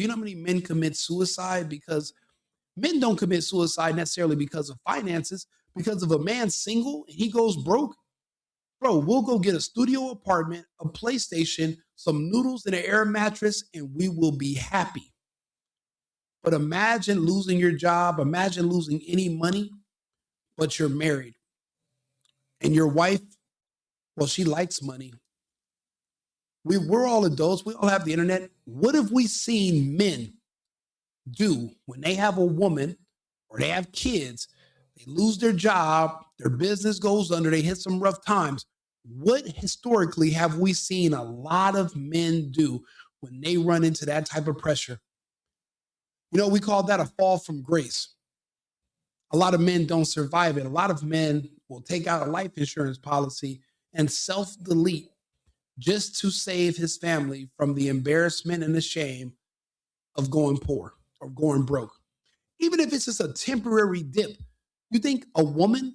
you know how many men commit suicide? Because men don't commit suicide necessarily because of finances, because if a man's single and he goes broke, bro, we'll go get a studio apartment, a PlayStation, some noodles and an air mattress, and we will be happy. But imagine losing your job, imagine losing any money, but you're married. And your wife, well, she likes money. We're all adults, we all have the internet. What have we seen men do when they have a woman or they have kids, they lose their job, their business goes under, they hit some rough times? What historically have we seen a lot of men do when they run into that type of pressure? You know, we call that a fall from grace. A lot of men don't survive it. A lot of men will take out a life insurance policy and self delete just to save his family from the embarrassment and the shame of going poor or going broke. Even if it's just a temporary dip, you think a woman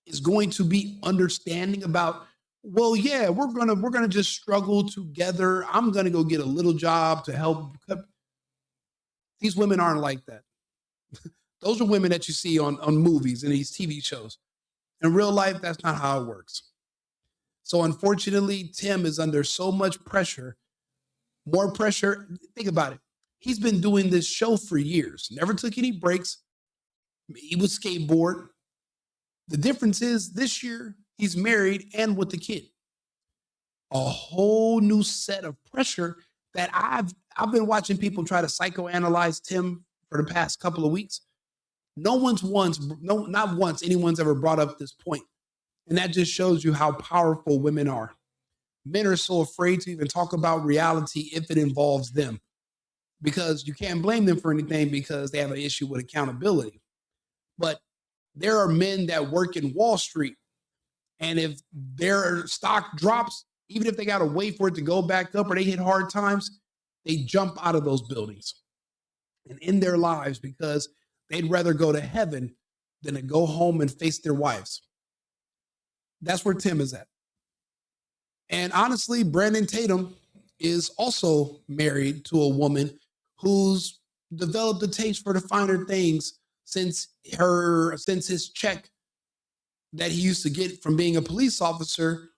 is going to be understanding about, well, yeah, we're gonna just struggle together. I'm gonna go get a little job to help. These women aren't like that. Those are women that you see on movies and these TV shows. In real life, that's not how it works. So unfortunately, Tim is under so much pressure, more pressure. Think about it. He's been doing this show for years, never took any breaks. He would skateboard. The difference is this year he's married and with the kid. A whole new set of pressure that I've been watching people try to psychoanalyze Tim for the past couple of weeks. Not once anyone's ever brought up this point. And that just shows you how powerful women are. Men are so afraid to even talk about reality if it involves them, because you can't blame them for anything because they have an issue with accountability. But there are men that work in Wall Street, and if their stock drops, even if they got to wait for it to go back up or they hit hard times, they jump out of those buildings and end their lives because they'd rather go to heaven than to go home and face their wives. That's where Tim is at. And honestly, Brandon Tatum is also married to a woman who's developed a taste for the finer things since his check that he used to get from being a police officer